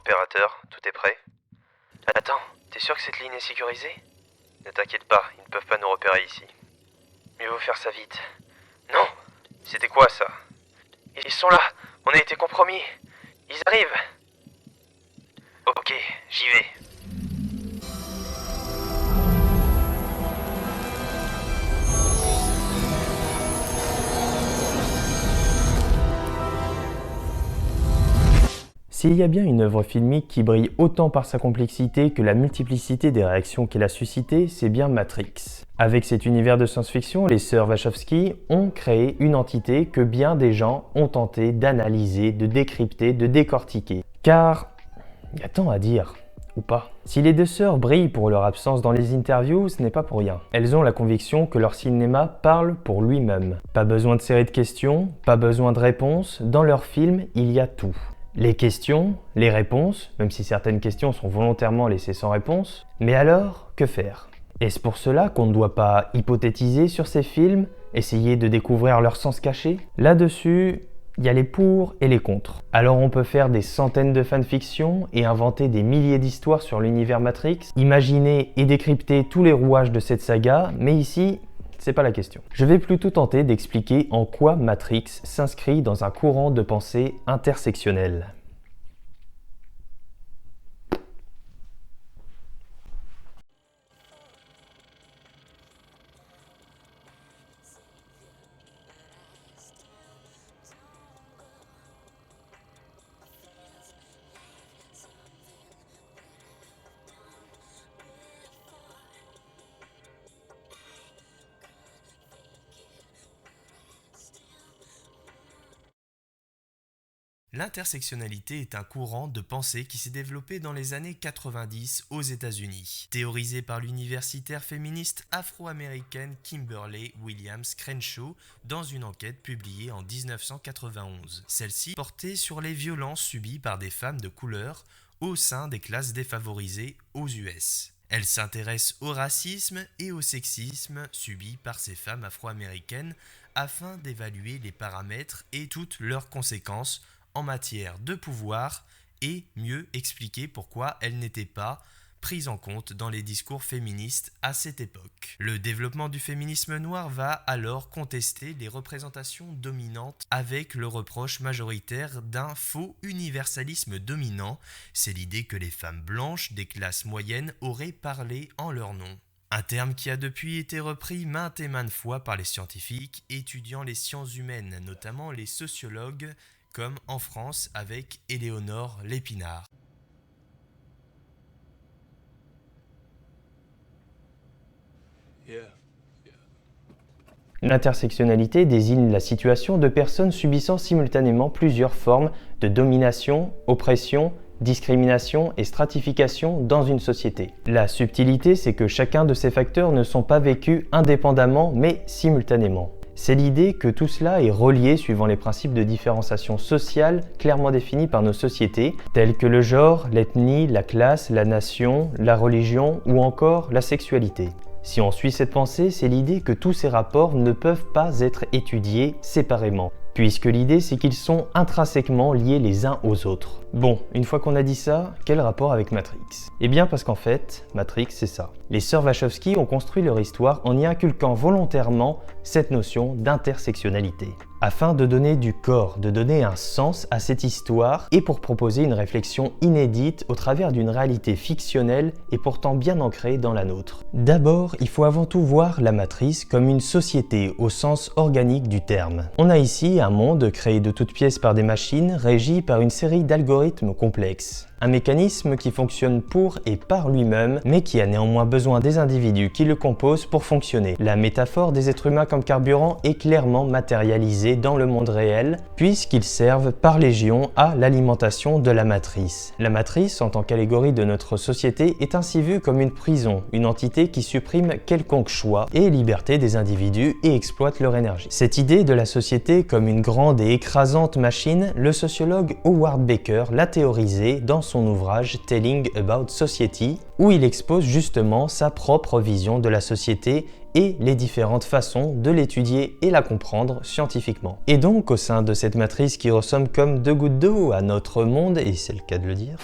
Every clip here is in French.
opérateur, tout est prêt. Attends, t'es sûr que cette ligne est sécurisée? Ne t'inquiète pas, ils ne peuvent pas nous repérer ici. Mieux vaut faire ça vite. Non! C'était quoi ça? Ils sont là! On a été compromis! Ils arrivent! Ok, j'y vais. S'il y a bien une œuvre filmique qui brille autant par sa complexité que la multiplicité des réactions qu'elle a suscitées, c'est bien Matrix. Avec cet univers de science-fiction, les sœurs Wachowski ont créé une entité que bien des gens ont tenté d'analyser, de décrypter, de décortiquer. Car, il y a tant à dire, ou pas. Si les deux sœurs brillent pour leur absence dans les interviews, ce n'est pas pour rien. Elles ont la conviction que leur cinéma parle pour lui-même. Pas besoin de série de questions, pas besoin de réponses, dans leurs films, il y a tout. Les questions, les réponses, même si certaines questions sont volontairement laissées sans réponse. Mais alors, que faire? Est-ce pour cela qu'on ne doit pas hypothétiser sur ces films, essayer de découvrir leur sens caché? Là-dessus, il y a les pour et les contre. Alors on peut faire des centaines de fanfictions et inventer des milliers d'histoires sur l'univers Matrix, imaginer et décrypter tous les rouages de cette saga, mais ici, c'est pas la question. Je vais plutôt tenter d'expliquer en quoi Matrix s'inscrit dans un courant de pensée intersectionnel. L'intersectionnalité est un courant de pensée qui s'est développé dans les années 90 aux États-Unis, théorisé par l'universitaire féministe afro-américaine Kimberly Williams Crenshaw dans une enquête publiée en 1991. Celle-ci portait sur les violences subies par des femmes de couleur au sein des classes défavorisées aux US. Elle s'intéresse au racisme et au sexisme subis par ces femmes afro-américaines afin d'évaluer les paramètres et toutes leurs conséquences en matière de pouvoir et mieux expliquer pourquoi elles n'étaient pas prises en compte dans les discours féministes à cette époque. Le développement du féminisme noir va alors contester les représentations dominantes avec le reproche majoritaire d'un faux universalisme dominant. C'est l'idée que les femmes blanches des classes moyennes auraient parlé en leur nom. Un terme qui a depuis été repris maintes et maintes fois par les scientifiques étudiant les sciences humaines, notamment les sociologues, comme en France avec Éléonore Lépinard. L'intersectionnalité désigne la situation de personnes subissant simultanément plusieurs formes de domination, oppression, discrimination et stratification dans une société. La subtilité, c'est que chacun de ces facteurs ne sont pas vécus indépendamment mais simultanément. C'est l'idée que tout cela est relié suivant les principes de différenciation sociale clairement définis par nos sociétés, tels que le genre, l'ethnie, la classe, la nation, la religion ou encore la sexualité. Si on suit cette pensée, c'est l'idée que tous ces rapports ne peuvent pas être étudiés séparément, puisque l'idée c'est qu'ils sont intrinsèquement liés les uns aux autres. Bon, une fois qu'on a dit ça, quel rapport avec Matrix? Eh bien parce qu'en fait, Matrix c'est ça. Les sœurs Wachowski ont construit leur histoire en y inculquant volontairement cette notion d'intersectionnalité, afin de donner du corps, de donner un sens à cette histoire et pour proposer une réflexion inédite au travers d'une réalité fictionnelle et pourtant bien ancrée dans la nôtre. D'abord, il faut avant tout voir la matrice comme une société au sens organique du terme. On a ici un monde créé de toutes pièces par des machines régi par une série d'algorithmes complexes. Un mécanisme qui fonctionne pour et par lui-même, mais qui a néanmoins besoin des individus qui le composent pour fonctionner. La métaphore des êtres humains comme carburant est clairement matérialisée dans le monde réel, puisqu'ils servent par légion à l'alimentation de la matrice. La matrice, en tant qu'allégorie de notre société, est ainsi vue comme une prison, une entité qui supprime quelconque choix et liberté des individus et exploite leur énergie. Cette idée de la société comme une grande et écrasante machine, le sociologue Howard Baker l'a théorisée dans son ouvrage Telling About Society, où il expose justement sa propre vision de la société et les différentes façons de l'étudier et la comprendre scientifiquement. Et donc, au sein de cette matrice qui ressemble comme deux gouttes d'eau à notre monde, et c'est le cas de le dire,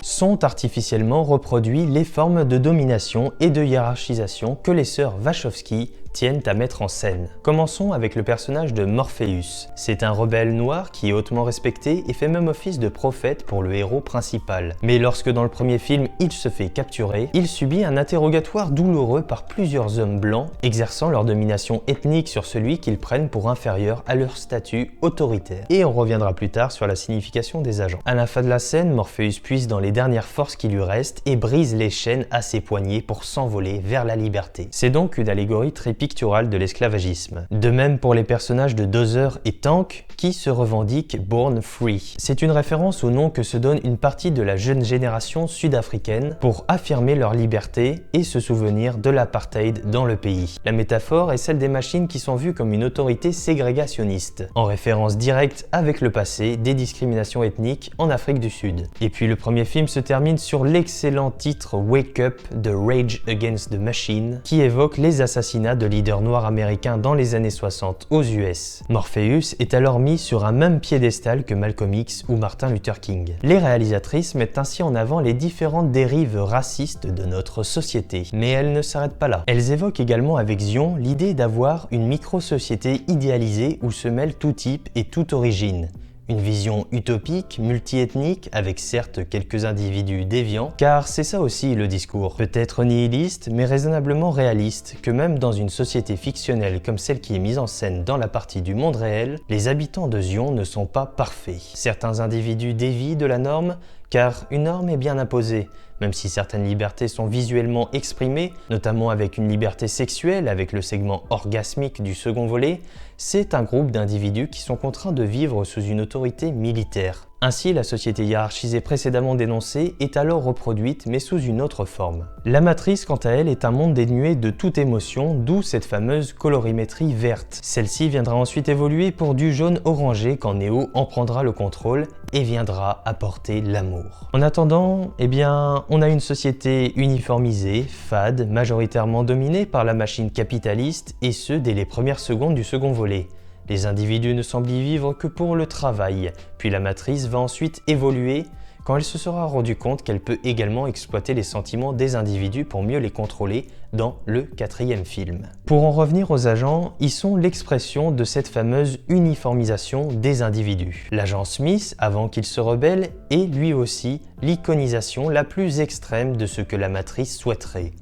sont artificiellement reproduits les formes de domination et de hiérarchisation que les sœurs Wachowski tiennent à mettre en scène. Commençons avec le personnage de Morpheus. C'est un rebelle noir qui est hautement respecté et fait même office de prophète pour le héros principal. Mais lorsque dans le premier film il se fait capturer, il subit un interrogatoire douloureux par plusieurs hommes blancs exerçant leur domination ethnique sur celui qu'ils prennent pour inférieur à leur statut autoritaire. Et on reviendra plus tard sur la signification des agents. À la fin de la scène, Morpheus puise dans les dernières forces qui lui restent et brise les chaînes à ses poignets pour s'envoler vers la liberté. C'est donc une allégorie très picturale de l'esclavagisme. De même pour les personnages de Dozer et Tank qui se revendiquent Born Free. C'est une référence au nom que se donne une partie de la jeune génération sud-africaine pour affirmer leur liberté et se souvenir de l'apartheid dans le pays. La métaphore est celle des machines qui sont vues comme une autorité ségrégationniste, en référence directe avec le passé des discriminations ethniques en Afrique du Sud. Et puis le premier film se termine sur l'excellent titre Wake Up de Rage Against the Machine qui évoque les assassinats de leader noir américain dans les années 60 aux US. Morpheus est alors mis sur un même piédestal que Malcolm X ou Martin Luther King. Les réalisatrices mettent ainsi en avant les différentes dérives racistes de notre société. Mais elles ne s'arrêtent pas là. Elles évoquent également avec Zion l'idée d'avoir une micro-société idéalisée où se mêlent tout type et toute origine. Une vision utopique, multiethnique, avec certes quelques individus déviants, car c'est ça aussi le discours. Peut-être nihiliste, mais raisonnablement réaliste, que même dans une société fictionnelle comme celle qui est mise en scène dans la partie du monde réel, les habitants de Zion ne sont pas parfaits. Certains individus dévient de la norme, car une norme est bien imposée. Même si certaines libertés sont visuellement exprimées, notamment avec une liberté sexuelle avec le segment orgasmique du second volet, c'est un groupe d'individus qui sont contraints de vivre sous une autorité militaire. Ainsi, la société hiérarchisée précédemment dénoncée est alors reproduite mais sous une autre forme. La Matrice, quant à elle, est un monde dénué de toute émotion, d'où cette fameuse colorimétrie verte. Celle-ci viendra ensuite évoluer pour du jaune orangé quand Neo en prendra le contrôle et viendra apporter l'amour. En attendant, on a une société uniformisée, fade, majoritairement dominée par la machine capitaliste et ce dès les premières secondes du second volet. Les individus ne semblent y vivre que pour le travail, puis la matrice va ensuite évoluer quand elle se sera rendue compte qu'elle peut également exploiter les sentiments des individus pour mieux les contrôler dans le 4e film. Pour en revenir aux agents, ils sont l'expression de cette fameuse uniformisation des individus. L'agent Smith, avant qu'il se rebelle, est lui aussi l'iconisation la plus extrême de ce que la matrice souhaiterait.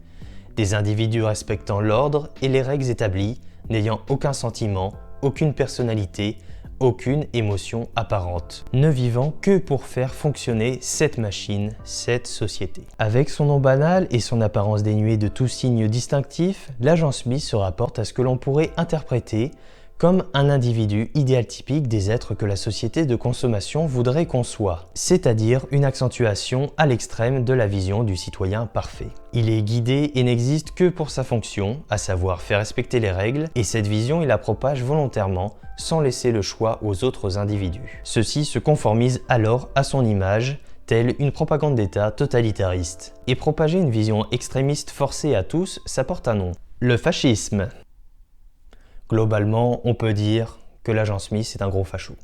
Des individus respectant l'ordre et les règles établies, n'ayant aucun sentiment, aucune personnalité, aucune émotion apparente, ne vivant que pour faire fonctionner cette machine, cette société. Avec son nom banal et son apparence dénuée de tout signe distinctif, l'agent Smith se rapporte à ce que l'on pourrait interpréter comme un individu idéal typique des êtres que la société de consommation voudrait qu'on soit, c'est-à-dire une accentuation à l'extrême de la vision du citoyen parfait. Il est guidé et n'existe que pour sa fonction, à savoir faire respecter les règles, et cette vision il la propage volontairement, sans laisser le choix aux autres individus. Ceux-ci se conformisent alors à son image, telle une propagande d'État totalitariste. Et propager une vision extrémiste forcée à tous, ça porte un nom. Le fascisme. Globalement, on peut dire que l'agent Smith est un gros facho.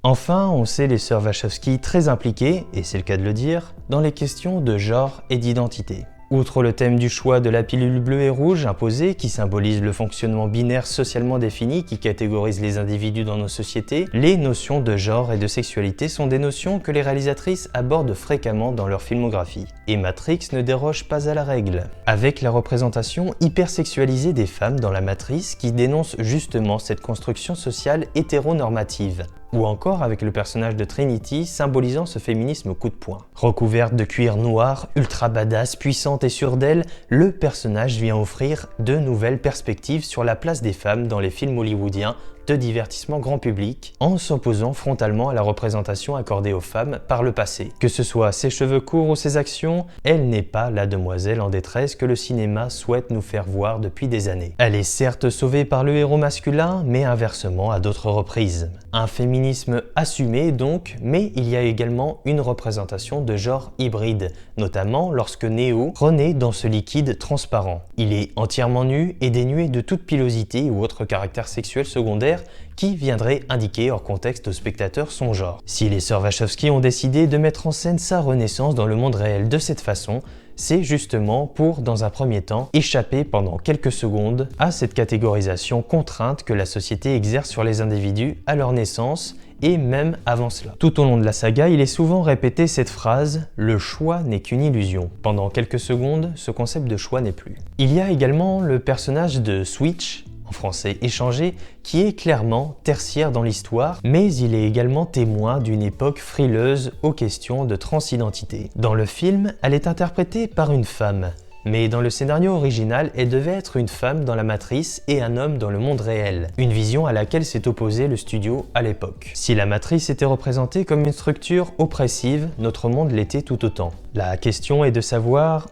Enfin, on sait les sœurs Wachowski très impliquées, et c'est le cas de le dire, dans les questions de genre et d'identité. Outre le thème du choix de la pilule bleue et rouge imposée, qui symbolise le fonctionnement binaire socialement défini qui catégorise les individus dans nos sociétés, les notions de genre et de sexualité sont des notions que les réalisatrices abordent fréquemment dans leur filmographie. Et Matrix ne déroge pas à la règle, avec la représentation hypersexualisée des femmes dans la Matrice qui dénonce justement cette construction sociale hétéronormative. Ou encore avec le personnage de Trinity symbolisant ce féminisme coup de poing. Recouverte de cuir noir, ultra badass, puissante et sûre d'elle, le personnage vient offrir de nouvelles perspectives sur la place des femmes dans les films hollywoodiens de divertissement grand public, en s'opposant frontalement à la représentation accordée aux femmes par le passé. Que ce soit ses cheveux courts ou ses actions, elle n'est pas la demoiselle en détresse que le cinéma souhaite nous faire voir depuis des années. Elle est certes sauvée par le héros masculin, mais inversement à d'autres reprises. Un féminisme assumé donc, mais il y a également une représentation de genre hybride, notamment lorsque Neo renaît dans ce liquide transparent. Il est entièrement nu et dénué de toute pilosité ou autre caractère sexuel secondaire, supplémentaire qui viendrait indiquer hors contexte au spectateur son genre. Si les sœurs Wachowski ont décidé de mettre en scène sa renaissance dans le monde réel de cette façon, c'est justement pour, dans un premier temps, échapper pendant quelques secondes à cette catégorisation contrainte que la société exerce sur les individus à leur naissance et même avant cela. Tout au long de la saga, il est souvent répété cette phrase « le choix n'est qu'une illusion ». Pendant quelques secondes, ce concept de choix n'est plus. Il y a également le personnage de Switch, en français échangé, qui est clairement tertiaire dans l'histoire, mais il est également témoin d'une époque frileuse aux questions de transidentité. Dans le film, elle est interprétée par une femme, mais dans le scénario original, elle devait être une femme dans la matrice et un homme dans le monde réel, une vision à laquelle s'est opposé le studio à l'époque. Si la matrice était représentée comme une structure oppressive, notre monde l'était tout autant. La question est de savoir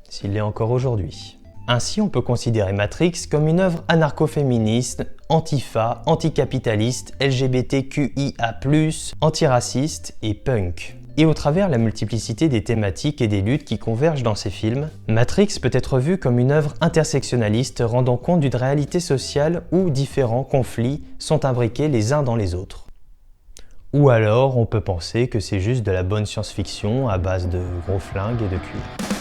s'il l'est encore aujourd'hui. Ainsi, on peut considérer Matrix comme une œuvre anarcho-féministe, antifa, anticapitaliste, LGBTQIA+, antiraciste et punk. Et au travers la multiplicité des thématiques et des luttes qui convergent dans ces films, Matrix peut être vue comme une œuvre intersectionnaliste rendant compte d'une réalité sociale où différents conflits sont imbriqués les uns dans les autres. Ou alors, on peut penser que c'est juste de la bonne science-fiction à base de gros flingues et de cuir.